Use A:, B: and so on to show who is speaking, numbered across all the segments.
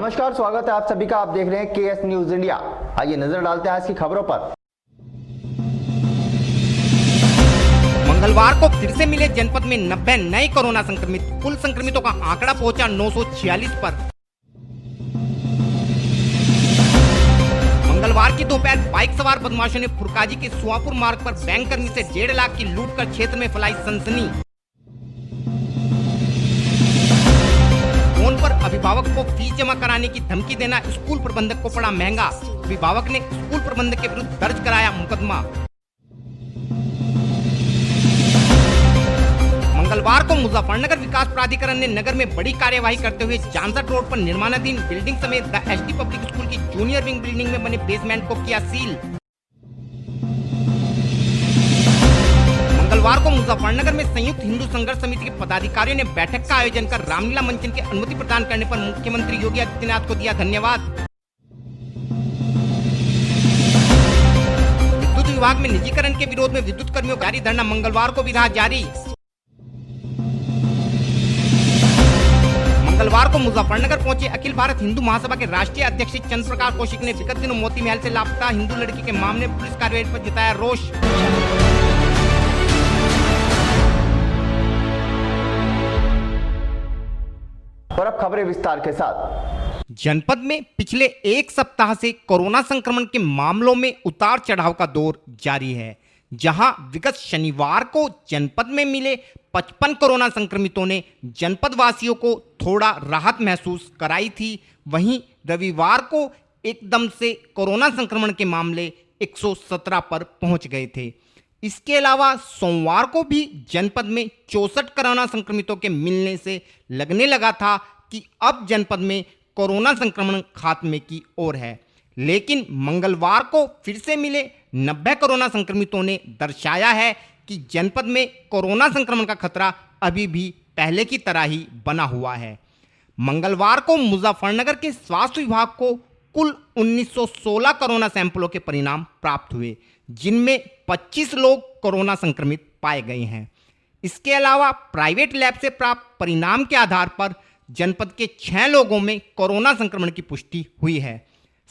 A: नमस्कार, स्वागत है आप सभी का। आप देख रहे हैं केएस न्यूज इंडिया। आइए नजर डालते हैं आज की खबरों पर।
B: मंगलवार को फिर से मिले जनपद में 90 नए कोरोना संक्रमित। कुल संक्रमितों का आंकड़ा पहुंचा 946 पर। मंगलवार की दोपहर बाइक सवार बदमाशों ने फुरकाजी के सुआपुर मार्ग पर बैंक कर्मी से 1.5 लाख की लूट कर क्षेत्र में फैलाई सनसनी। फोन पर अभिभावक को फीस जमा कराने की धमकी देना स्कूल प्रबंधक को पड़ा महंगा। अभिभावक ने स्कूल प्रबंधक के विरुद्ध दर्ज कराया मुकदमा। मंगलवार को मुजफ्फरनगर विकास प्राधिकरण ने नगर में बड़ी कार्यवाही करते हुए जानसठ रोड पर निर्माणाधीन बिल्डिंग समेत द एसडी पब्लिक स्कूल की जूनियर विंग बिल्डिंग में बने बेसमेंट को किया सील। मंगलवार को मुजफ्फरनगर में संयुक्त हिंदू संघर्ष समिति के पदाधिकारियों ने बैठक का आयोजन कर रामलीला मंचन की अनुमति प्रदान करने पर मुख्यमंत्री योगी आदित्यनाथ को दिया धन्यवाद। विद्युत विभाग में निजीकरण के विरोध में विद्युत कर्मियों का जारी धरना मंगलवार को भी रहा जारी। मंगलवार को मुजफ्फरनगर पहुंचे अखिल भारत हिंदू महासभा के राष्ट्रीय अध्यक्ष चंद्र प्रकाश कौशिक ने विगत दिनों मोती महल से लापता हिंदू लड़की के मामले में पुलिस कार्रवाई पर जताया रोष।
A: और अब खबरें विस्तार के साथ।
B: जनपद में पिछले एक सप्ताह से कोरोना संक्रमण के मामलों में उतार चढ़ाव का दौर जारी है। जहां विगत शनिवार को जनपद में मिले 55 कोरोना संक्रमितों ने जनपद वासियों को थोड़ा राहत महसूस कराई थी, वहीं रविवार को एकदम से कोरोना संक्रमण के मामले 117 पर पहुंच गए थे। इसके अलावा सोमवार को भी जनपद में 64 कोरोना संक्रमितों के मिलने से लगने लगा था कि अब जनपद में कोरोना संक्रमण खात्मे की ओर है, लेकिन मंगलवार को फिर से मिले 90 कोरोना संक्रमितों ने दर्शाया है कि जनपद में कोरोना संक्रमण का खतरा अभी भी पहले की तरह ही बना हुआ है। मंगलवार को मुजफ्फरनगर के स्वास्थ्य विभाग को कुल 1916 कोरोना सैंपलों के परिणाम प्राप्त हुए, जिनमें 25 लोग कोरोना संक्रमित पाए गए हैं। इसके अलावा प्राइवेट लैब से प्राप्त परिणाम के आधार पर जनपद के 6 लोगों में कोरोना संक्रमण की पुष्टि हुई है।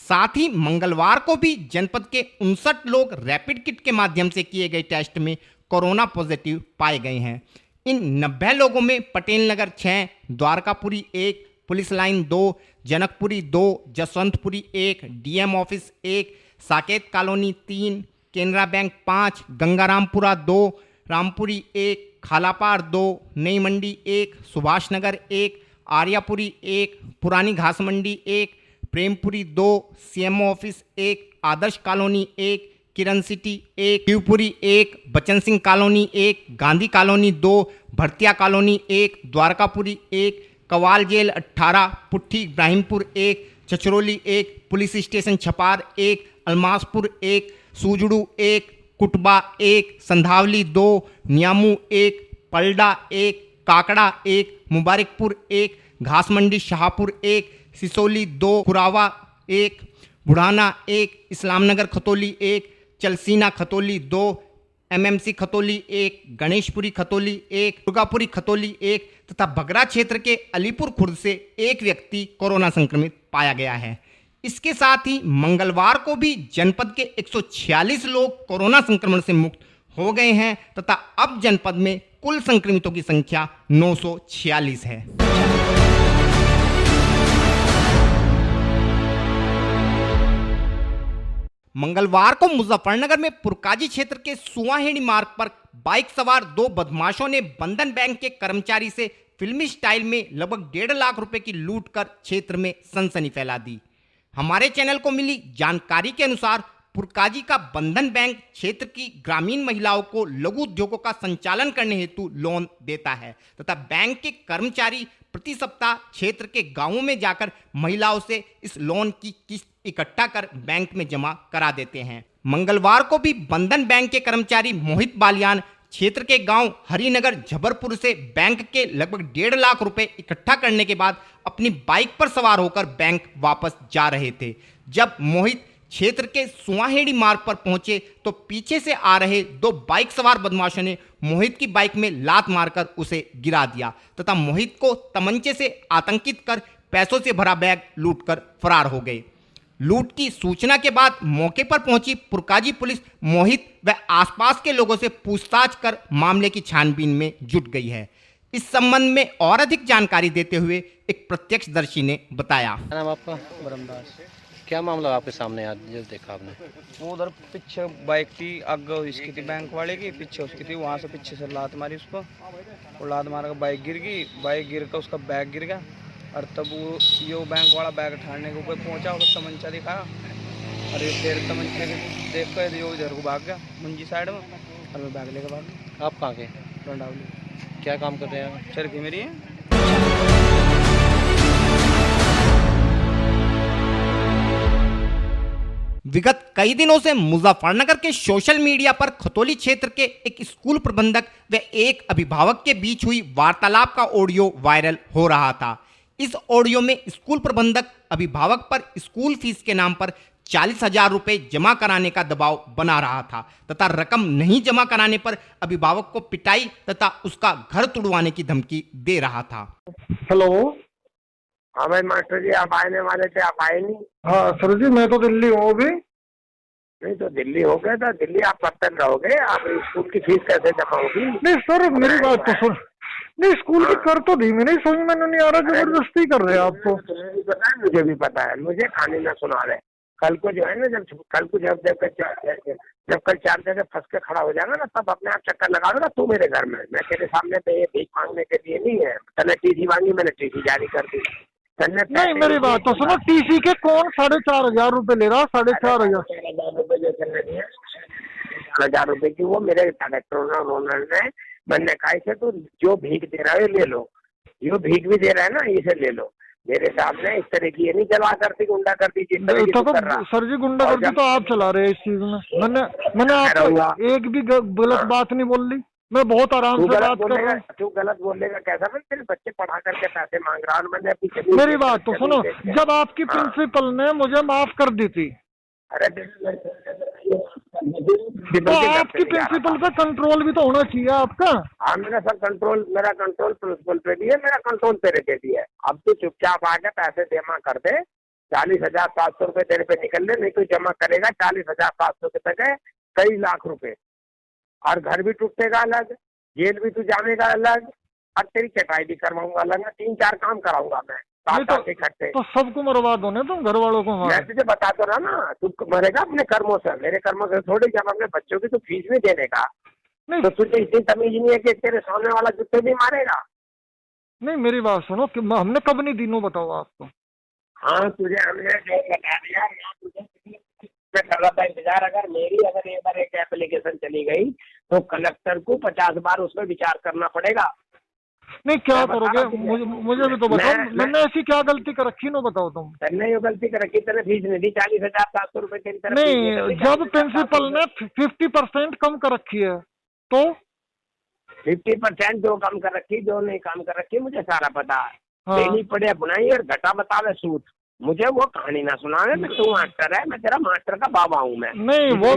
B: साथ ही मंगलवार को भी जनपद के 59 लोग रैपिड किट के माध्यम से किए गए टेस्ट में कोरोना पॉजिटिव पाए गए हैं। इन 90 लोगों में Patel Nagar 6, Dwarkapuri 1, police line 2, Janakpuri 2, जसवंतपुरी 1, DM office 1, Saket colony 3, Canara bank 5, गंगारामपुरा 2, रामपुरी 1, Khalapar 2, Nai Mandi 1, Subhash Nagar 1, Aryapuri 1, Purani Ghas Mandi 1, Prempuri 2, CMO office 1, Adarsh colony 1, Kiran city 1, Shivpuri 1, Bachan Singh colony 1, Gandhi colony 2, Bhartiya colony 1, Dwarkapuri 1, Kawal jail 18, Putthi Ibrahimpur 1, Chachroli 1, police station Chhapar 1, Almaspur 1, Sujdu 1, Kutba 1, Sandhawali 2, Nyamu 1, Palda 1, Kakda 1, Mubarakpur 1, Ghas Mandi Shahpur 1, Sisoli 2, Kurawa 1, Budhana 1, Islamnagar Khatauli 1, चलसीना Khatauli 2, MMC Khatauli 1, Ganeshpuri Khatauli 1, Durgapuri Khatauli 1 तथा बगरा क्षेत्र के अलीपुर खुर्द से एक व्यक्ति कोरोना संक्रमित पाया गया है। इसके साथ ही मंगलवार को भी जनपद के 146 लोग कोरोना संक्रमण से मुक्त हो गए हैं तथा अब जनपद में कुल संक्रमितों की संख्या 946 है। मंगलवार को मुजफ्फरनगर में पुरकाजी क्षेत्र के सुवाहेड़ी मार्ग पर बाइक सवार 2 बदमाशों ने बंधन बैंक के कर्मचारी से फिल्मी स्टाइल में लगभग 1.5 लाख रुपए की लूट कर क्षेत्र में सनसनी फैला दी। हमारे चैनल को मिली जानकारी के अनुसार पुरकाजी का बंधन बैंक क्षेत्र की ग्रामीण महिलाओं को लघु उद्योगों का संचालन करने हेतु लोन देता है तथा बैंक के कर्मचारी प्रति सप्ताह क्षेत्र के गांवों में जाकर महिलाओं से इस लोन की किस्त इकट्ठा कर बैंक में जमा करा देते हैं। मंगलवार को भी बंधन बैंक के कर्मचारी मोहित बालियान क्षेत्र के गांव हरिनगर झबरपुर से बैंक के लगभग 1.5 लाख रुपए इकट्ठा करने के बाद अपनी बाइक पर सवार होकर बैंक वापस जा रहे थे। जब मोहित क्षेत्र के सुवाहेड़ी मार्ग पर पहुंचे तो पीछे से आ रहे 2 बाइक सवार बदमाशों ने मोहित की बाइक में लात मारकर उसे गिरा दिया तथा मोहित को तमंचे से आतंकित कर पैसों से भरा बैग लूटकर फरार हो गए। लूट की सूचना के बाद मौके पर पहुंची पुरकाजी पुलिस मोहित व आसपास के लोगों से पूछताछ कर मामले की छानबीन में जुट गई है। इस संबंध में और अधिक जानकारी देते हुए एक प्रत्यक्षदर्शी ने बताया।
C: क्या नाम आपका? ब्रह्मदास। क्या मामला आपके सामने आज जो देखा आपने?
D: वो उधर पीछे बाइक थी, आगे इसकी थी बैंक वाले की, पीछे उसकी थी। वहाँ से पीछे से लात मारी उसको, और लात मार कर बाइक गिर गई। बाइक गिर कर उसका बैग गिर गया, और तब वो ये बैंक वाला बैग ठाड़ने के ऊपर पहुंचा, उसका तमंचा दिखाया, और ये फिर तमंचे देख कर ये इधर को भाग गया मुंजी साइड में, और मैं बैग लेकर भाग गया।
C: आप कहाँ के?
D: रंडावली।
C: क्या काम कर रहे हैं?
D: चरखी मेरी है।
B: विगत कई दिनों से मुजफ्फरनगर के सोशल मीडिया पर खतौली क्षेत्र के एक स्कूल प्रबंधक व एक अभिभावक के बीच हुई वार्तालाप का ऑडियो वायरल हो रहा था। इस ऑडियो में स्कूल प्रबंधक अभिभावक पर स्कूल फीस के नाम पर 40,000 रुपये जमा कराने का दबाव बना रहा था तथा रकम नहीं जमा कराने पर अभिभावक को पिटाई तथा उसका घर तुड़वाने की धमकी दे रहा था।
E: हेलो।
F: हाँ भाई मास्टर जी, आप आने वाले थे, आप आए नहीं?
E: हाँ सर जी, मैं तो दिल्ली हूँ अभी।
F: नहीं तो दिल्ली हो गए तो दिल्ली आप कब तक रहोगे? आप स्कूल की फीस कैसे जमा होगी?
E: नहीं सर, मेरी बात तो सुन। नहीं, स्कूल की कर तो दी मैंने, समझ में नहीं आ रहा, जबरदस्ती कर रहे हैं आप तो।
F: तुम्हें भी पता है, मुझे भी पता है, मुझे खाने ना सुना रहे। कल को जो है ना, जब कल 4 जगह फंस के खड़ा हो जाएगा ना, तब अपने आप चक्कर लगा देगा तू मेरे घर में। मैं तेरे सामने पे ये भीख मांगने के लिए नहीं है। तने टीसी मांगी, मैंने टीसी जारी कर दी।
E: नहीं, मेरी बात तो सुनो, टीसी के कौन 4,500 रुपए ले रहा? 4,500
F: रुपए जो चल रही है, 4,000 रुपए की वो मेरे कलेक्टर ओनर ने, मैंने कहा इसे तू जो भीख दे रहा है ले लो, जो भीख भी दे रहा है ना इसे ले लो। मेरे सामने इस तरह की ये नहीं चला करती गुंडा करती जिस तरह की तू कर रहा।
E: सर जी, गुंडा करती तो आप चला रहे इस चीज में। मैंने आपको एक भी गलत बात नहीं बोल ली, मैं बहुत आराम से बात कर रहा हूँ।
F: तू गलत बोलेगा कैसा? मैं तेरे बच्चे पढ़ा करके पैसे मांग रहा हूँ, मैंने पीछे।
E: मेरी बात तो सुनो, जब आपकी प्रिंसिपल ने मुझे माफ कर दी थी,
F: अरे
E: तो आपकी प्रिंसिपल पे कंट्रोल भी तो होना चाहिए आपका।
F: हाँ, मेरा कंट्रोल प्रिंसिपल पे भी है, मेरा कंट्रोल तेरे पे भी है। अब तू चुपचाप आके पैसे जमा कर दे। 40,700 रुपए तेरे पे निकल ले, नहीं तो जमा करेगा 40,700 के तक है, कई लाख रुपए। और घर भी टूटेगा अलग, जेल भी तू जानेगा अलग, और तेरी चटाई भी करवाऊंगा अलग। मैं 3-4 काम कराऊंगा मैं इकट्ठे।
E: तो सबको मरवा दो ना तुम, घर वालों को।
F: मैं तुझे बता तो रहा ना, तू मरेगा अपने कर्मों से, मेरे कर्मों से थोड़ी। जब अपने बच्चों की तो फीस भी देने का, तो तुझे इतनी तमीज नहीं है कि तेरे सामने वाला जुत्ते भी मारेगा।
E: नहीं, मेरी बात सुनो, कि हमने कब नहीं दिनों बताओ आपको।
F: हाँ, तुझे हमने जो बता दिया, मैं कर रहा था इंतजार। अगर एक बार एक एप्लीकेशन चली गई तो कलेक्टर को 50 बार उसमें विचार करना पड़ेगा।
E: नहीं, क्या करोगे? मुझे भी तो बताओ, मैंने ऐसी क्या गलती कर रखी? नो बताओ तुम।
F: तन्ने ये गलती कर रखी, तेरे फीस नहीं दी 40,700 रुपए तेरी तरफ।
E: नहीं, जब प्रिंसिपल ने 50% कम कर रखी है तो
F: 50% जो कम कर रखी, जो नहीं काम कर रखी, मुझे सारा पता है। देनी पड़े बुनाई और घटा बतावे सूद, मुझे वो कहानी ना सुनावे। मैं तू मास्टर है, मैं तेरा मास्टर का बाबा हूँ। मैं
E: नहीं, वो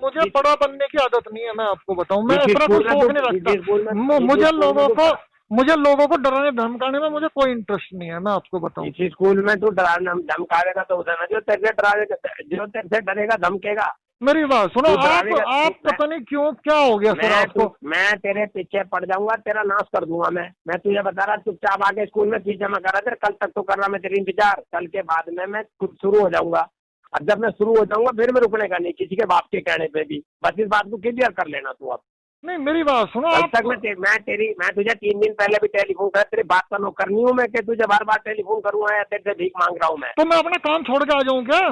E: मुझे बड़ा बनने की आदत नहीं है, मैं आपको बताऊं। मैं इतना कुछ शौक नहीं रखता। मुझे लोगों को डराने धमकाने में मुझे कोई इंटरेस्ट नहीं है, मैं आपको बताऊं।
F: इसी स्कूल में तू डराने धमकाएगा तो उधर ना, जो तेरे से डरेगा धमकेगा।
E: मेरी बात सुनो, आप पता नहीं क्यों, क्या हो गया सर आपको? मैं
F: तेरे पीछे पड़ जाऊंगा, तेरा नाश कर दूंगा। मैं तुझे बता रहा, चुपचाप आके स्कूल में फीस जमा करा दे। कल तक तो कर रहा मैं तेरी इंतजार, कल के बाद में मैं खुद शुरू हो जाऊंगा। अब जब मैं शुरू हो जाऊंगा फिर मैं रुकने का नहीं, किसी के बाप के कहने पे भी। बस इस बात को क्लियर कर लेना तू अब।
E: नहीं, मेरी बात सुनो,
F: कल तक मैं तुझे 3 दिन पहले भी टेलीफोन कर, तेरी बात का नौकर नहीं हूँ मैं कि तुझे बार बार टेलीफोन करूंगा या तेरे से भीख मांग रहा हूँ मैं।
E: तो मैं अपना काम छोड़ के आ जाऊँ क्या?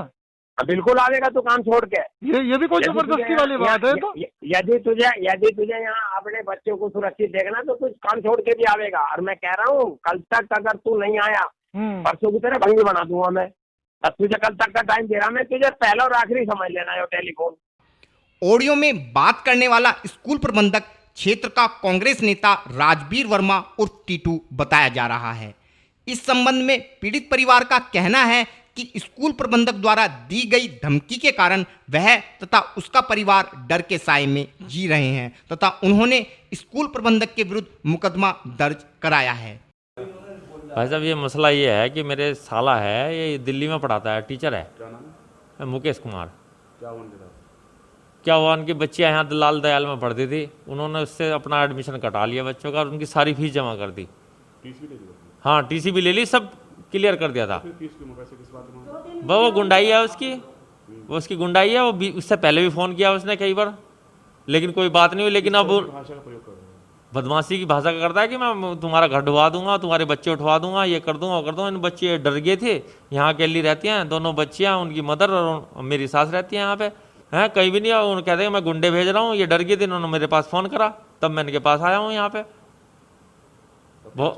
F: बिल्कुल आवेगा तू काम छोड़ के।
E: ये भी कोई जबरदस्ती वाली बात है? तो
F: यदि तुझे यहाँ अपने बच्चों को सुरक्षित देखना तो तू काम छोड़ के भी आवेगा। और मैं कह रहा हूँ, कल तक अगर तू नहीं आया, परसों की तरह भंगी बना दूंगा मैं। तब तुझे कल तक का टाइम दे रहा मैं, तुझे पहला और आखिरी समझ लेना है टेलीफोन।
B: ऑडियो में बात करने वाला स्कूल प्रबंधक क्षेत्र का कांग्रेस नेता राजवीर वर्मा उर्फ टीटू बताया जा रहा है। इस संबंध में पीड़ित परिवार का कहना है कि स्कूल प्रबंधक द्वारा दी गई धमकी के कारण वह तथा उसका परिवार डर के साए में जी रहे हैं तथा उन्होंने स्कूल प्रबंधक के विरुद्ध मुकदमा दर्ज कराया है।
G: भाई साहब ये मसला ये है कि मेरे साला है, ये दिल्ली में पढ़ाता है, टीचर है।
H: क्या नाम है?
G: मुकेश कुमार।
H: क्या हुआ उनके साथ?
G: क्या हुआ, उनकी बच्चियाँ यहाँ लाल दयाल में पढ़ती थी, उन्होंने उससे अपना एडमिशन कटा लिया बच्चों का और उनकी सारी फीस जमा कर दी।
H: टीसी ले ली उसने?
G: हाँ, टीसी भी ले ली, सब क्लियर कर दिया था।
H: फिर फीस क्यों, पैसे किस बात में?
G: वो गुंडाई है उसकी, वो उसकी गुंडाई है। वो उससे पहले भी फ़ोन किया उसने कई बार, लेकिन कोई बात नहीं हुई। लेकिन अब
H: भाषा का प्रयोग कर रहे हैं?
G: बदमाशी की भाषा का करता है कि मैं तुम्हारा घर ढुवा दूंगा, तुम्हारे बच्चे उठवा दूंगा, ये कर दूंगा वो कर दूंगा। इन बच्चे डर गए थे, यहाँ अकेली रहती हैं, दोनों बच्चियाँ, उनकी मदर और मेरी सास रहती हैं यहाँ पे, हैं कहीं भी नहीं। और कहते हैं मैं गुंडे भेज रहा हूँ, ये डर गए थे, इन्होंने मेरे पास फ़ोन करा, तब मैं इनके पास आया हूँ यहाँ पे। वो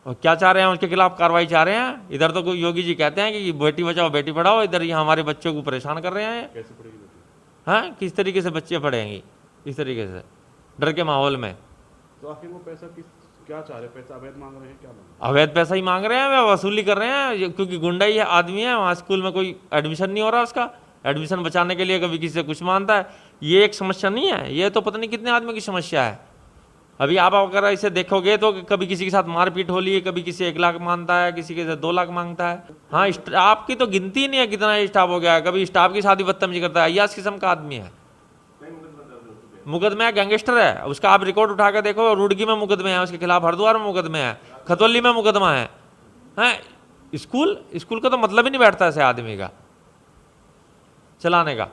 G: और क्या चाह रहे हैं, उसके खिलाफ कार्रवाई चाह रहे हैं। इधर तो कोई योगी जी कहते हैं कि बेटी बचाओ बेटी पढ़ाओ, इधर ये हमारे बच्चों को परेशान कर रहे हैं।
H: कैसे पढ़ेगी बेटी?
G: हाँ, किस तरीके से बच्चे पढ़ेंगी, इस तरीके से डर के माहौल में।
H: तो आखिर वो पैसा क्या चाह रहे हैं? पैसा अवैध मांग रहे हैं? क्या मांग रहे
G: अवैध पैसा ही मांग रहे हैं, वे वसूली कर रहे हैं, क्योंकि गुंडा ही आदमी है। वहाँ स्कूल में कोई एडमिशन नहीं हो रहा, उसका एडमिशन बचाने के लिए कभी किसी से कुछ मानता है। ये एक समस्या नहीं है, ये तो पता नहीं कितने आदमी की समस्या है। अभी आप अगर इसे देखोगे तो कभी किसी के साथ मारपीट हो रही है, कभी किसी 1 लाख मांगता है, किसी के से 2 लाख मांगता है। हाँ, स्टाफ की तो गिनती ही नहीं है कितना स्टाफ हो गया है। कभी स्टाफ की शादी बदतमीजी करता है, अय्याश किस्म का आदमी है। मुकदमे है, गैंगस्टर है उसका। आप रिकॉर्ड उठा के देखो, रुड़की में मुकदमे हैं उसके खिलाफ, हरिद्वार में मुकदमे हैं, खतौली में मुकदमा है। स्कूल का तो मतलब ही नहीं बैठता ऐसे आदमी का चलाने का।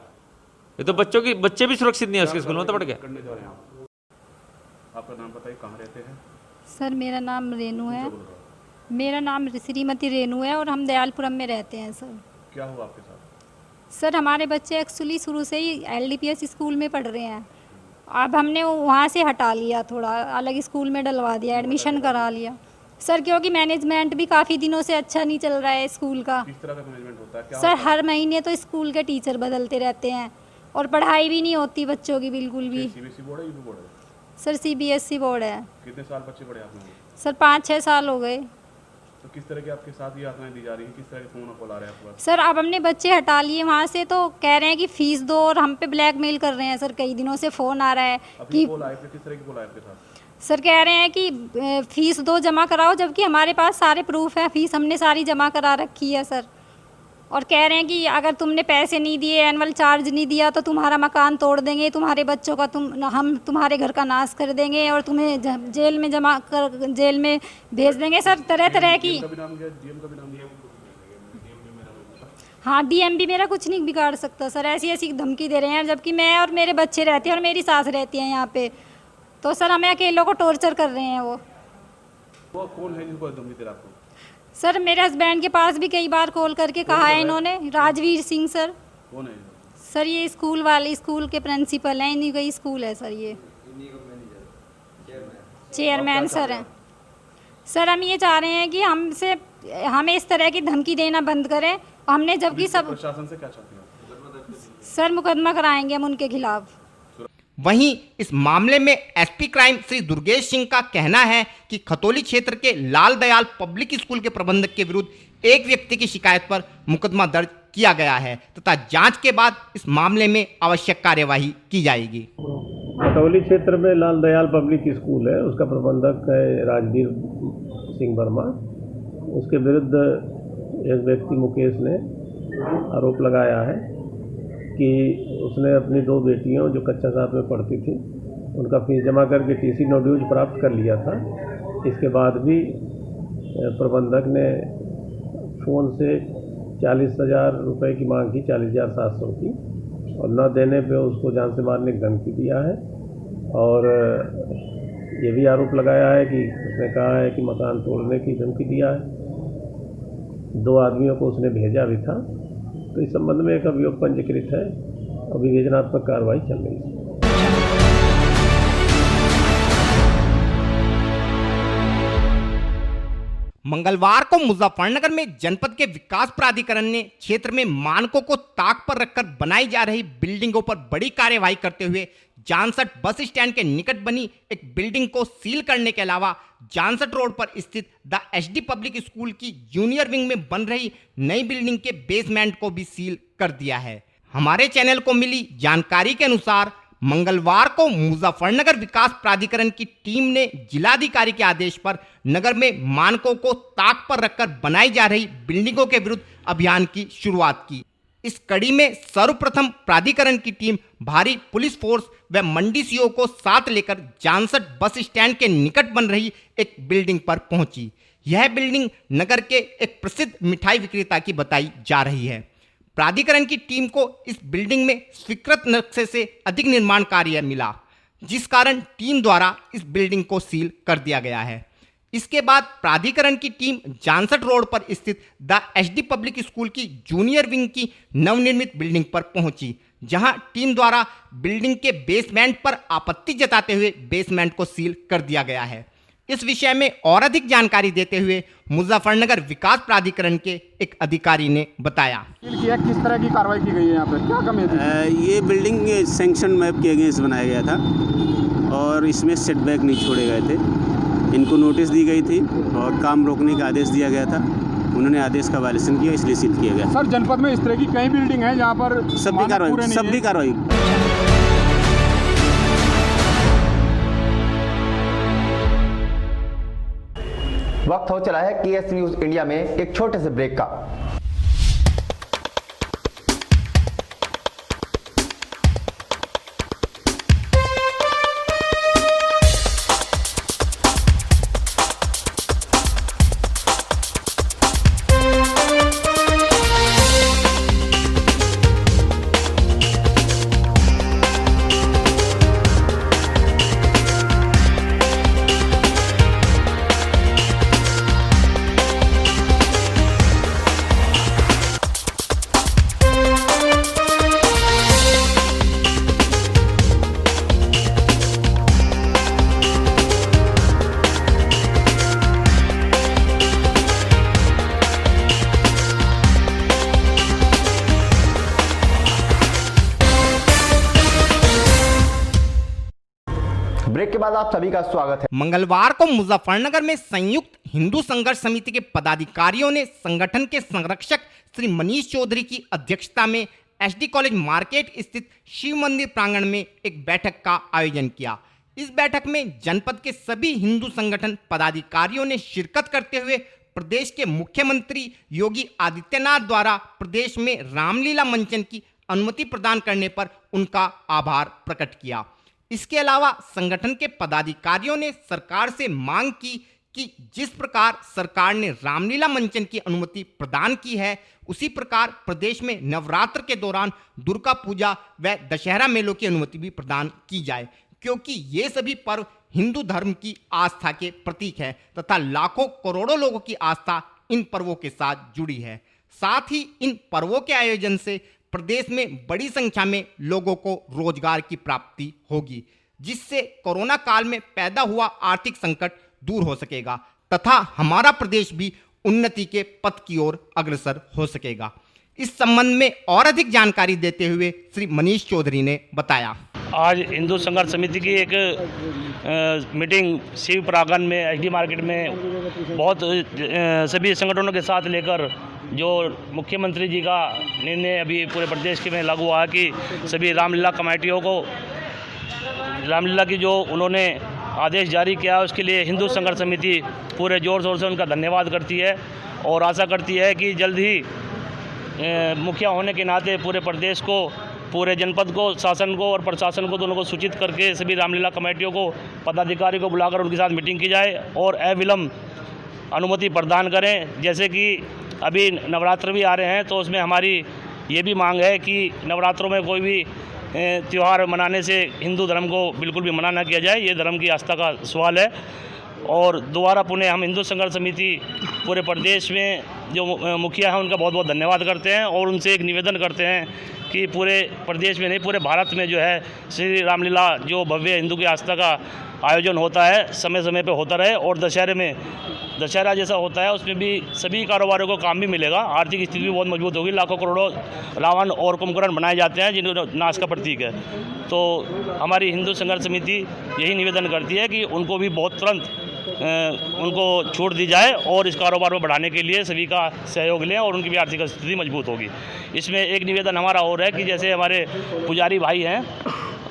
G: ये तो बच्चे भी सुरक्षित नहीं है उसके स्कूल में तो पढ़ के।
H: करने जा रहे हैं आप? आपका नाम बताइए, कहाँ रहते हैं?
I: सर मेरा नाम रेनू है। मेरा नाम श्रीमती रेनू है और हम दयालपुरम में रहते हैं सर।
H: क्या हुआ आपके साथ?
I: सर हमारे बच्चे एक्चुअली शुरू से ही LDPS स्कूल में पढ़ रहे हैं। अब हमने वहाँ से हटा लिया, थोड़ा अलग स्कूल में डलवा दिया, एडमिशन करा लिया सर, क्योंकि मैनेजमेंट भी काफ़ी दिनों से अच्छा नहीं चल रहा है स्कूल का।
H: किस तरह का मैनेजमेंट होता है? क्या
I: सर
H: होता है?
I: हर महीने तो स्कूल के टीचर बदलते रहते हैं और पढ़ाई भी नहीं होती बच्चों की बिल्कुल भी।
H: CBSE बोर्ड है, UP बोर्ड है?
I: सर CBSE बोर्ड है।
H: कितने साल बच्चे पढ़े आपने?
I: सर 5-6 साल हो गए।
H: तो किस तरह के आपके साथ ये यातनाएं दी जा रही हैं? किस तरह के फोन कॉल आ रहे हैं आपके पास?
I: सर अब हमने बच्चे हटा लिए वहाँ से, तो कह रहे हैं कि फीस दो और हम पे ब्लैकमेल कर रहे हैं सर। कई दिनों से फ़ोन आ रहा है कि
H: कॉल आए थे, किस तरह के कॉल आए आपके साथ?
I: सर कह रहे हैं कि फीस दो जमा कराओ, जबकि हमारे पास सारे प्रूफ हैं, फीस हमने सारी जमा करा रखी है सर। और कह रहे हैं कि अगर तुमने पैसे नहीं दिए, एनुअल चार्ज नहीं दिया, तो तुम्हारा मकान तोड़ देंगे, तुम्हारे बच्चों का हम तुम्हारे घर का नाश कर देंगे और तुम्हें जेल में जमा कर जेल में भेज देंगे सर। तरह तरह की।
H: DM का भी नाम दिया?
I: हाँ, DM भी मेरा कुछ नहीं बिगाड़ सकता सर। ऐसी ऐसी धमकी दे रहे हैं, जबकि मैं और मेरे बच्चे रहते हैं और मेरी सास रहती है यहाँ पे। तो सर हमें अकेलों को टॉर्चर कर रहे हैं वो।
H: कौन है जिनको धमकी दे रहा आपको?
I: सर मेरे हस्बैंड के पास भी कई बार कॉल करके कहा है इन्होंने। राजवीर सिंह सर।
H: कौन है?
I: सर ये स्कूल के प्रिंसिपल हैं, इन्हीं का ही स्कूल है सर। ये चेयरमैन सर हैं। सर हम ये चाह रहे हैं कि हमें इस तरह की धमकी देना बंद करें। हमने जबकि सब
H: प्रशासन से क्या चाहते हैं?
I: सर मुकदमा कराएंगे हम उनके खिलाफ।
B: वहीं इस मामले में SP क्राइम श्री दुर्गेश सिंह का कहना है कि खतौली क्षेत्र के लाल दयाल पब्लिक स्कूल के प्रबंधक के विरुद्ध एक व्यक्ति की शिकायत पर मुकदमा दर्ज किया गया है तथा जांच के बाद इस मामले में आवश्यक कार्यवाही की जाएगी।
J: खतौली क्षेत्र में लाल दयाल पब्लिक स्कूल है, उसका प्रबंधक है राजवीर सिंह वर्मा। उसके विरुद्ध एक व्यक्ति मुकेश ने आरोप लगाया है कि उसने अपनी 2 बेटियों जो कच्चा साथ में पढ़ती थी उनका फीस जमा करके TC नोड्यूज प्राप्त कर लिया था। इसके बाद भी प्रबंधक ने फ़ोन से 40,000 रुपये की मांग की, 40,700 की, और न देने पे उसको जान से मारने की धमकी दिया है। और ये भी आरोप लगाया है कि उसने कहा है कि मकान तोड़ने की धमकी दिया है। 2 आदमियों को उसने भेजा भी था। तो इस संबंध में एक अभियोग पंजीकृत है और विवेचनात्मक कार्रवाई चल रही है।
B: मंगलवार को मुजफ्फरनगर में जनपद के विकास प्राधिकरण ने क्षेत्र में मानकों को ताक पर रखकर बनाई जा रही बिल्डिंगों पर बड़ी कार्यवाही करते हुए जानसठ बस स्टैंड के निकट बनी एक बिल्डिंग को सील करने के अलावा जानसठ रोड पर स्थित द HD पब्लिक स्कूल की जूनियर विंग में बन रही नई बिल्डिंग के बेसमेंट को भी सील कर दिया है। हमारे चैनल को मिली जानकारी के अनुसार मंगलवार को मुजफ्फरनगर विकास प्राधिकरण की टीम ने जिलाधिकारी के आदेश पर नगर में मानकों को ताक पर रखकर बनाई जा रही बिल्डिंगों के विरुद्ध अभियान की शुरुआत की। इस कड़ी में सर्वप्रथम प्राधिकरण की टीम भारी पुलिस फोर्स व मंडी सीओ को साथ लेकर जानसठ बस स्टैंड के निकट बन रही एक बिल्डिंग पर पहुंची। यह बिल्डिंग नगर के एक प्रसिद्ध मिठाई विक्रेता की बताई जा रही है। प्राधिकरण की टीम को इस बिल्डिंग में स्वीकृत नक्शे से अधिक निर्माण कार्य मिला, जिस कारण टीम द्वारा इस बिल्डिंग को सील कर दिया गया है। इसके बाद प्राधिकरण की टीम जानसठ रोड पर स्थित द एचडी पब्लिक स्कूल की जूनियर विंग की नवनिर्मित बिल्डिंग पर पहुंची, जहां टीम द्वारा बिल्डिंग के बेसमेंट पर आपत्ति जताते हुए बेसमेंट को सील कर दिया गया है। इस विषय में और अधिक जानकारी देते हुए मुजफ्फरनगर विकास प्राधिकरण के एक अधिकारी ने बताया।
H: किस तरह की कार्रवाई की गई है यहाँ पर, क्या कमी थी?
K: ये बिल्डिंग सैंक्शन मैप के अगेंस्ट बनाया गया था और इसमें सेटबैक नहीं छोड़े गए थे। इनको नोटिस दी गई थी और काम रोकने का आदेश दिया गया था। उन्होंने आदेश का वायलेशन किया, इसलिए सील किया गया।
H: सर, जनपद में इस तरह की कई बिल्डिंग है जहाँ पर
K: सब भी कार्रवाई
A: वक्त हो चला है केएस न्यूज इंडिया में एक छोटे से ब्रेक का। ब्रेक के बाद आप सभी का स्वागत है।
B: मंगलवार को मुजफ्फरनगर में संयुक्त हिंदू संघर्ष समिति के पदाधिकारियों ने संगठन के संरक्षक श्री मनीष चौधरी की अध्यक्षता में एसडी कॉलेज मार्केट स्थित शिव मंदिर प्रांगण में एक बैठक का आयोजन किया। इस बैठक में जनपद के सभी हिंदू संगठन पदाधिकारियों ने शिरकत करते हुए प्रदेश के मुख्यमंत्री योगी आदित्यनाथ द्वारा प्रदेश में रामलीला मंचन की अनुमति प्रदान करने पर उनका आभार प्रकट किया। इसके अलावा संगठन के पदाधिकारियों ने सरकार से मांग की कि जिस प्रकार सरकार ने रामलीला मंचन की अनुमति प्रदान की है, उसी प्रकार प्रदेश में नवरात्र के दौरान दुर्गा पूजा व दशहरा मेलों की अनुमति भी प्रदान की जाए, क्योंकि ये सभी पर्व हिंदू धर्म की आस्था के प्रतीक है तथा लाखों करोड़ों लोगों की आस्था इन पर्वों के साथ जुड़ी है। साथ ही इन पर्वों के आयोजन से प्रदेश में बड़ी संख्या में लोगों को रोजगार की प्राप्ति होगी, जिससे कोरोना काल में पैदा हुआ आर्थिक संकट दूर हो सकेगा तथा हमारा प्रदेश भी उन्नति के पथ की ओर अग्रसर हो सकेगा। इस संबंध में और अधिक जानकारी देते हुए श्री मनीष चौधरी ने बताया।
L: आज हिंदू संघर्ष समिति की एक मीटिंग शिव प्रांगण में एचडी मार्केट में बहुत सभी संगठनों के साथ लेकर जो मुख्यमंत्री जी का निर्णय अभी पूरे प्रदेश में लागू हुआ है कि सभी रामलीला कमेटियों को रामलीला की जो उन्होंने आदेश जारी किया है उसके लिए हिंदू संघर्ष समिति पूरे जोर शोर से उनका धन्यवाद करती है और आशा करती है कि जल्द ही मुखिया होने के नाते पूरे प्रदेश को, पूरे जनपद को, शासन को और प्रशासन को दोनों को सूचित करके सभी रामलीला कमेटियों को, पदाधिकारी को बुलाकर उनके साथ मीटिंग की जाए और अविलंब अनुमति प्रदान करें। जैसे कि अभी नवरात्र भी आ रहे हैं तो उसमें हमारी ये भी मांग है कि नवरात्रों में कोई भी त्यौहार मनाने से हिंदू धर्म को बिल्कुल भी मना ना किया जाए, ये धर्म की आस्था का सवाल है। और दोबारा पुनः हम हिंदू संघर्ष समिति पूरे प्रदेश में जो मुखिया हैं उनका बहुत बहुत धन्यवाद करते हैं और उनसे एक निवेदन करते हैं कि पूरे प्रदेश में नहीं पूरे भारत में जो है श्री रामलीला जो भव्य हिंदू की आस्था का आयोजन होता है समय समय पे होता रहे और दशहरा जैसा होता है उसमें भी सभी कारोबारियों को काम भी मिलेगा, आर्थिक स्थिति भी बहुत मजबूत होगी। लाखों करोड़ों रावण और कुंभकर्ण बनाए जाते हैं जिनको नाश का प्रतीक है। तो हमारी हिंदू संघर्ष समिति यही निवेदन करती है कि उनको भी बहुत तुरंत उनको छूट दी जाए और इस कारोबार को बढ़ाने के लिए सभी का सहयोग लें और उनकी भी आर्थिक स्थिति मजबूत होगी। इसमें एक निवेदन हमारा और है कि जैसे हमारे पुजारी भाई हैं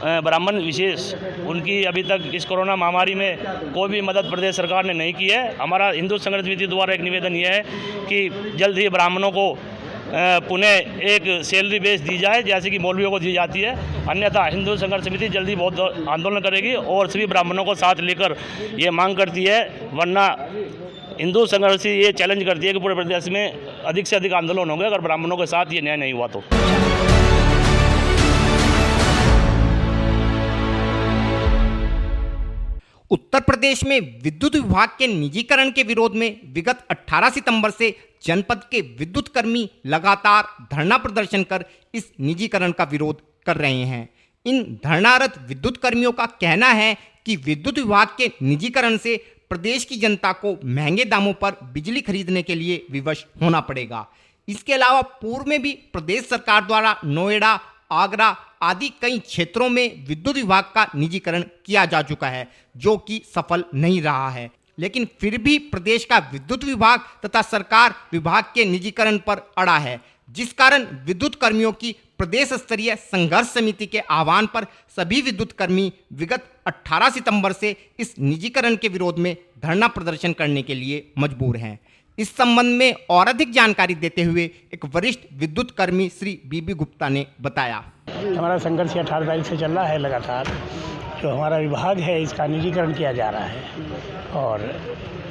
L: ब्राह्मण विशेष उनकी अभी तक इस कोरोना महामारी में कोई भी मदद प्रदेश सरकार ने नहीं की है। हमारा हिंदू संघर्ष समिति द्वारा एक निवेदन ये है कि जल्द ही ब्राह्मणों को पुनः एक सैलरी बेस दी जाए जैसे कि मौलवियों को दी जाती है, अन्यथा हिंदू संघर्ष समिति जल्दी बहुत आंदोलन करेगी और सभी ब्राह्मणों को साथ लेकर ये मांग करती है। वरना हिंदू संघर्ष ये चैलेंज करती है कि पूरे प्रदेश में अधिक से अधिक आंदोलन होंगे अगर ब्राह्मणों के साथ ये न्याय नहीं हुआ तो।
B: उत्तर प्रदेश में विद्युत विभाग के निजीकरण के विरोध में विगत 18 सितंबर से जनपद के विद्युत कर्मी लगातार धरना प्रदर्शन कर इस निजीकरण का विरोध कर रहे हैं। इन धरनारत विद्युत कर्मियों का कहना है कि विद्युत विभाग के निजीकरण से प्रदेश की जनता को महंगे दामों पर बिजली खरीदने के लिए विवश होना पड़ेगा। इसके अलावा पूर्व में भी प्रदेश सरकार द्वारा नोएडा, आगरा आदि कई क्षेत्रों में विद्युत विभाग का निजीकरण किया जा चुका है, जो कि सफल नहीं रहा है। लेकिन फिर भी प्रदेश का विद्युत विभाग तथा सरकार विभाग के निजीकरण पर अड़ा है, जिस कारण विद्युत कर्मियों की प्रदेश स्तरीय संघर्ष समिति के आह्वान पर सभी विद्युत कर्मी विगत 18 सितंबर से इस निजीकरण के विरोध में धरना प्रदर्शन करने के लिए मजबूर हैं। इस संबंध में और अधिक जानकारी देते हुए एक वरिष्ठ विद्युत कर्मी श्री बीबी गुप्ता ने बताया।
M: हमारा संघर्ष 18 तारीख से चल रहा है लगातार। जो हमारा विभाग है इसका निजीकरण किया जा रहा है और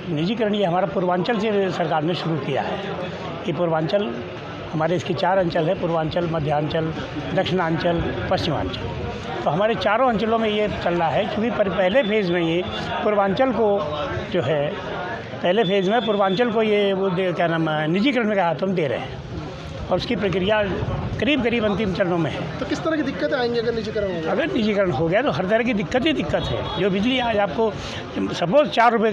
M: निजीकरण ये हमारा पूर्वांचल से सरकार ने शुरू किया है। ये पूर्वांचल हमारे इसके 4 अंचल है, पूर्वांचल, मध्यांचल, दक्षिणांचल, पश्चिमांचल। तो हमारे चारों अंचलों में ये चल रहा है क्योंकि पहले फेज़ में ये पूर्वांचल को जो है पहले फेज़ में पूर्वांचल को ये वो क्या नाम निजीकरण का हाथ हम दे रहे हैं और उसकी प्रक्रिया करीब करीब अंतिम चरणों में है।
N: तो किस तरह की दिक्कतें आएंगी अगर निजीकरण हो गया?
M: अगर निजीकरण हो गया तो हर तरह की दिक्कत ही दिक्कत है। जो बिजली आज आपको सपोज 4 रुपये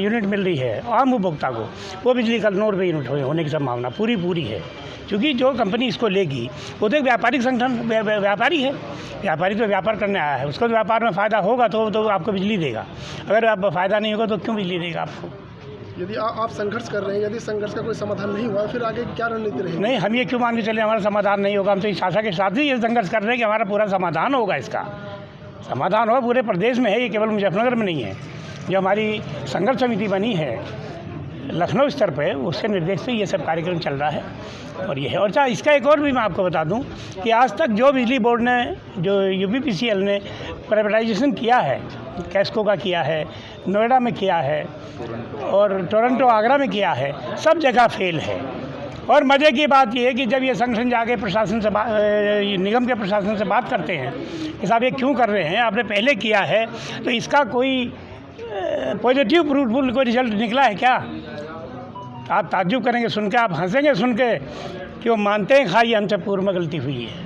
M: यूनिट मिल रही है आम उपभोक्ता को, वो बिजली कल 9 रुपये यूनिट होने की संभावना पूरी है। क्योंकि जो कंपनी इसको लेगी वो तो एक व्यापारिक संगठन व्यापारी है, व्यापारी तो व्यापार करने आया है, उसको तो व्यापार में फ़ायदा होगा तो आपको बिजली देगा। अगर आप फ़ायदा नहीं होगा तो क्यों बिजली देगा आपको?
N: यदि आप संघर्ष कर रहे हैं, यदि संघर्ष का कोई समाधान नहीं हुआ फिर आगे क्या रणनीति रहेगी?
M: नहीं, हम ये क्यों मान के चले हमारा समाधान नहीं होगा? हम तो इस आशा के साथ ही ये संघर्ष कर रहे हैं कि हमारा पूरा समाधान होगा। इसका समाधान होगा पूरे प्रदेश में है, ये केवल मुजफ्फरनगर में नहीं है। जो हमारी संघर्ष समिति बनी है लखनऊ स्तर पे, उसके निर्देश पे ये सब कार्यक्रम चल रहा है और ये है। और अच्छा, इसका एक और भी मैं आपको बता दूं कि आज तक जो बिजली बोर्ड ने, जो यूपीपीसीएल ने प्राइवेटाइजेशन किया है, कैस्को का किया है, नोएडा में किया है और टोरंटो, आगरा में किया है, सब जगह फेल है। और मज़े की बात यह है कि जब ये संगठन जाके प्रशासन से निगम के प्रशासन से बात करते हैं कि साहब ये क्यों कर रहे हैं, आपने पहले किया है, तो इसका कोई पॉजिटिव फ्रूटफुल कोई रिजल्ट निकला है क्या? आप ताज्जुब करेंगे सुन के, आप हंसेंगे सुन के कि वो मानते हैं खाई हमसे पूर्व में गलती हुई है,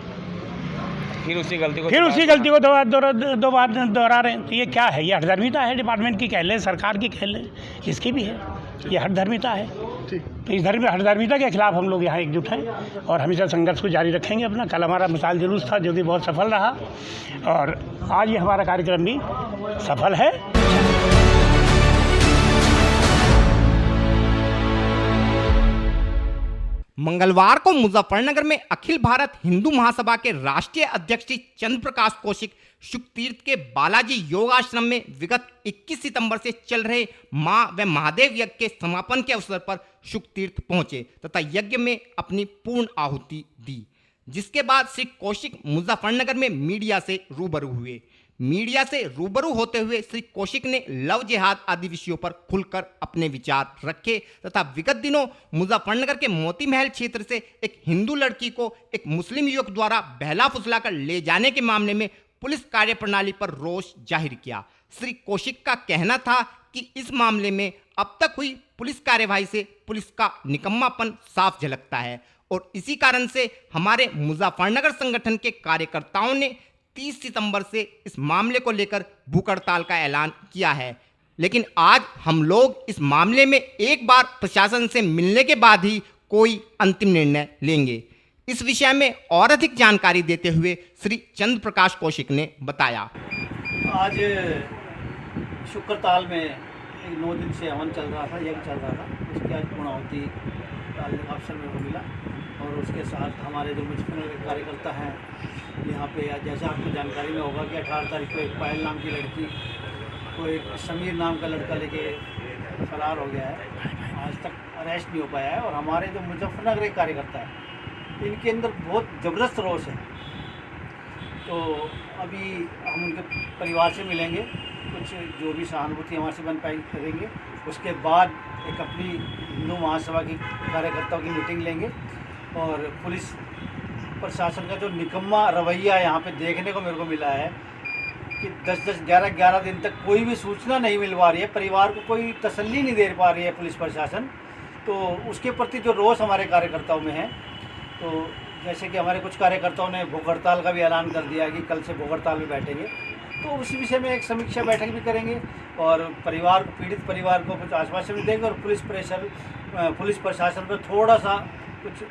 M: फिर उसी गलती को दो बार दोहरा रहे हैं। तो ये क्या है? ये हठधर्मिता है, डिपार्टमेंट की कह लें, सरकार की कह लें, जिसकी भी है, ये हठधर्मिता है। तो इस हठधर्मिता के खिलाफ हम लोग यहाँ एकजुट हैं और हमेशा संघर्ष को जारी रखेंगे अपना। कल हमारा मिसाल जुलूस था जो कि बहुत सफल रहा और आज ये हमारा कार्यक्रम भी सफल है।
B: मंगलवार को मुजफ्फरनगर में अखिल भारत हिंदू महासभा के राष्ट्रीय अध्यक्ष श्री चंद्र प्रकाश कौशिक शुकतीर्थ के बालाजी योग आश्रम में विगत 21 सितंबर से चल रहे मां व महादेव यज्ञ के समापन के अवसर पर शुकतीर्थ पहुंचे तथा यज्ञ में अपनी पूर्ण आहुति दी, जिसके बाद श्री कौशिक मुजफ्फरनगर में मीडिया से रूबरू हुए। मीडिया से रूबरू होते हुए श्री कौशिक ने लव जिहाद आदि विषयों पर खुलकर अपने विचार रखे तथा विगत दिनों मुजफ्फरनगर के मोती महल क्षेत्र से एक हिंदू लड़की को एक मुस्लिम युवक द्वारा बहला फुसला कर ले जाने के मामले में पुलिस कार्यप्रणाली पर रोष जाहिर किया। श्री कौशिक का कहना था कि इस मामले में अब तक हुई पुलिस कार्यवाही से पुलिस का निकम्मापन साफ झलकता है और इसी कारण से हमारे मुजफ्फरनगर संगठन के कार्यकर्ताओं ने 30 सितंबर से इस मामले को लेकर भूख हड़ताल का ऐलान किया है। लेकिन आज हम लोग इस मामले में एक बार प्रशासन से मिलने के बाद ही कोई अंतिम निर्णय लेंगे। इस विषय में और अधिक जानकारी देते हुए श्री चंद्र प्रकाश कौशिक ने बताया।
O: आज शुक्रताल में 9 दिन से हवन चल रहा था, यज्ञ चल रहा था, उसकी आज पूर्णाहुति अवसर में मिला और उसके साथ हमारे जो मुजफ्फरनगर के कार्यकर्ता हैं यहाँ पे, जैसा आपको जानकारी में होगा कि 18 तारीख को एक पायल नाम की लड़की को एक समीर नाम का लड़का लेके फरार हो गया है, आज तक अरेस्ट नहीं हो पाया है। और हमारे जो मुजफ्फरनगर के कार्यकर्ता हैं इनके अंदर बहुत ज़बरदस्त रोष है। तो अभी हम उनके परिवार से मिलेंगे, कुछ जो भी सहानुभूति हमारे से बन पाई करेंगे, उसके बाद एक अपनी हिंदू महासभा की कार्यकर्ताओं की मीटिंग लेंगे। और पुलिस प्रशासन का जो निकम्मा रवैया यहाँ पे देखने को मेरे को मिला है कि 10-10, 11-11 दिन तक कोई भी सूचना नहीं मिल पा रही है, परिवार को कोई तसल्ली नहीं दे पा रही है पुलिस प्रशासन, तो उसके प्रति जो रोष हमारे कार्यकर्ताओं में है। तो जैसे कि हमारे कुछ कार्यकर्ताओं ने भूख हड़ताल का भी ऐलान कर दिया है कि कल से भूख हड़ताल में बैठेंगे, तो उसी विषय में एक समीक्षा बैठक भी करेंगे और परिवार को, पीड़ित परिवार को कुछ आश्वासन भी देंगे और पुलिस प्रशासन पर थोड़ा सा कुछ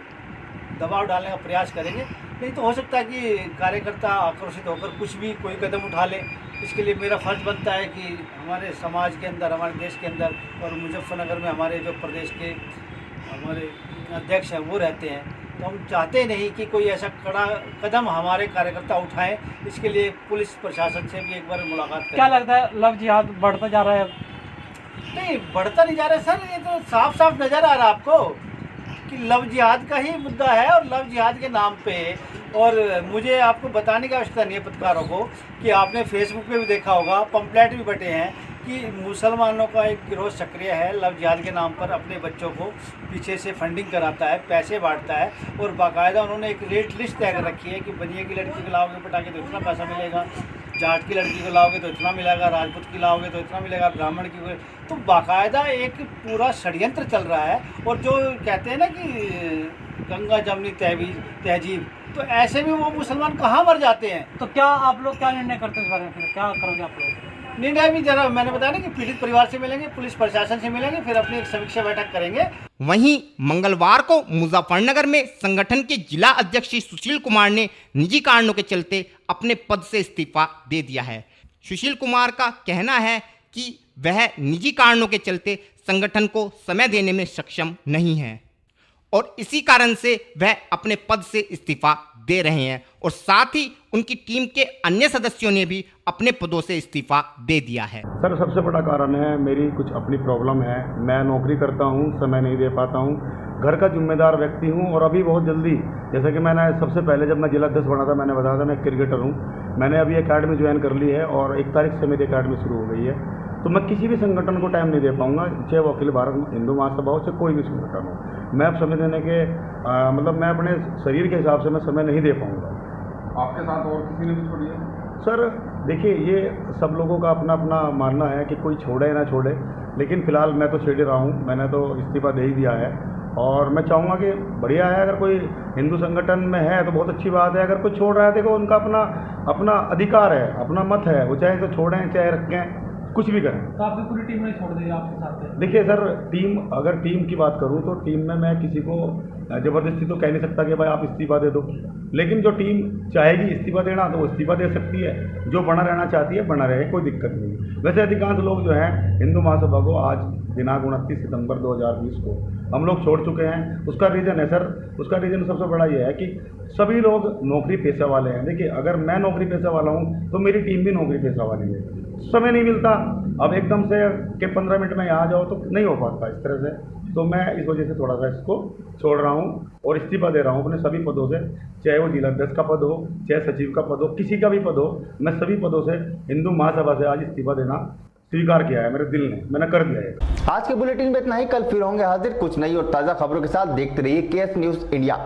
O: दबाव डालने का प्रयास करेंगे। नहीं तो हो सकता है कि कार्यकर्ता आक्रोशित होकर कुछ भी कोई कदम उठा ले। इसके लिए मेरा फ़र्ज़ बनता है कि हमारे समाज के अंदर, हमारे देश के अंदर और मुजफ्फरनगर में हमारे जो प्रदेश के हमारे अध्यक्ष हैं वो रहते हैं, तो हम चाहते नहीं कि कोई ऐसा कड़ा कदम हमारे कार्यकर्ता उठाएं। इसके लिए पुलिस प्रशासन से भी एक बार मुलाकात करें। क्या लगता है लव जिहाद बढ़ता जा रहा है?
D: नहीं, बढ़ता नहीं जा रहा है सर, ये तो साफ साफ नज़र आ रहा है आपको कि लव जिहाद का ही मुद्दा है और लव जिहाद के नाम पे। और मुझे आपको बताने की आवश्यकता नहीं है पत्रकारों को कि आपने फेसबुक पे भी देखा होगा, पंपलेट भी बटे हैं कि मुसलमानों का एक गिरोह सक्रिय है, लव जिहाद के नाम पर अपने बच्चों को पीछे से फंडिंग कराता है, पैसे बांटता है और बाकायदा उन्होंने एक रेट लिस्ट तय कर रखी है कि बनिया की लड़की को लाओगे पटाखे तो इतना पैसा मिलेगा, जाट की लड़की को लाओगे तो इतना मिलेगा, राजपूत की लाओगे तो इतना मिलेगा, ब्राह्मण की। तो बाकायदा एक पूरा षड्यंत्र चल रहा है। और जो कहते हैं ना कि गंगा जमनी तहजीब, तो ऐसे में वो मुसलमान कहाँ मर जाते हैं।
O: तो क्या आप लोग क्या निर्णय करते हैं इस बारे में, फिर क्या करोगे आप लोग?
D: निर्णय भी जरा मैंने बताया ना कि पीड़ित परिवार से मिलेंगे, पुलिस प्रशासन से मिलेंगे, फिर अपनी एक समीक्षा बैठक करेंगे।
B: वहीं मंगलवार को मुजफ्फरनगर में संगठन के जिला अध्यक्ष सुशील कुमार ने निजी कारणों के चलते अपने पद से इस्तीफा दे दिया है। सुशील कुमार का कहना है कि वह निजी कारणों के चलते संगठन को समय देने में सक्षम नहीं है और इसी कारण से वह अपने पद से इस्तीफा दे रहे हैं और साथ ही उनकी टीम के अन्य सदस्यों ने भी अपने पदों से इस्तीफा दे दिया है।
P: सर, सबसे बड़ा कारण है मेरी कुछ अपनी प्रॉब्लम है। मैं नौकरी करता हूँ, समय नहीं दे पाता हूँ, घर का जिम्मेदार व्यक्ति हूँ और अभी बहुत जल्दी, जैसे कि मैंने सबसे पहले जब मैं जिला अध्यक्ष बना था मैंने बताया था मैं क्रिकेटर हूँ, मैंने अभी एकेडमी ज्वाइन कर ली है और 1 तारीख से मेरी एकेडमी शुरू हो गई है। तो मैं किसी भी संगठन को टाइम नहीं दे पाऊँगा, चाहे वो अखिल भारत हिंदू महासभा हो, चाहे कोई भी संगठन हो। मैं अब समय देने के मतलब मैं अपने शरीर के हिसाब से मैं समय नहीं दे पाऊँगा।
H: आपके साथ और किसी ने भी छोड़ी है?
P: सर देखिए, ये सब लोगों का अपना अपना मानना है कि कोई छोड़े ना छोड़े, लेकिन फिलहाल मैं तो छेड़ रहा हूँ, मैंने तो इस्तीफा दे ही दिया है और मैं चाहूँगा कि बढ़िया है, अगर कोई हिंदू संगठन में है तो बहुत अच्छी बात है, अगर कोई छोड़ रहा है देखो उनका अपना अधिकार है, अपना मत है, वो चाहे तो छोड़ें चाहे रखें, कुछ भी करें।
O: तो आपकी पूरी टीम ने छोड़ दी आपके साथ?
P: देखिए सर, अगर टीम की बात करूं तो टीम में मैं किसी को ज़बरदस्ती तो कह नहीं सकता कि भाई आप इस्तीफा दे दो, लेकिन जो टीम चाहेगी इस्तीफा देना तो वो इस्तीफा दे सकती है, जो बना रहना चाहती है बना रहे, कोई दिक्कत नहीं। वैसे अधिकांश लोग जो हैं हिंदू महासभा को आज दिनांक 29 सितंबर 2020 को हम लोग छोड़ चुके हैं। उसका रीज़न है सर, उसका रीज़न सबसे बड़ा ये है कि सभी लोग नौकरी पेशा वाले हैं। देखिए, अगर मैं नौकरी पेशा वाला हूँ तो मेरी टीम भी नौकरी पेशा वाली है, समय नहीं मिलता। अब एकदम से कि 15 मिनट में यहाँ आ जाओ तो नहीं हो पाता इस तरह से, तो मैं इस वजह से थोड़ा सा इसको छोड़ रहा हूँ और इस्तीफा दे रहा हूँ अपने सभी पदों से, चाहे वो जिला अध्यक्ष का पद हो, चाहे सचिव का पद हो, किसी का भी पद हो, मैं सभी पदों से हिंदू महासभा से आज इस्तीफा देना स्वीकार किया है मेरे दिल ने, मैंने कर दिया है।
A: आज के बुलेटिन में इतना ही, कल फिर होंगे हाजिर कुछ नई और ताज़ा खबरों के साथ। देखते रहिए केएस न्यूज़ इंडिया।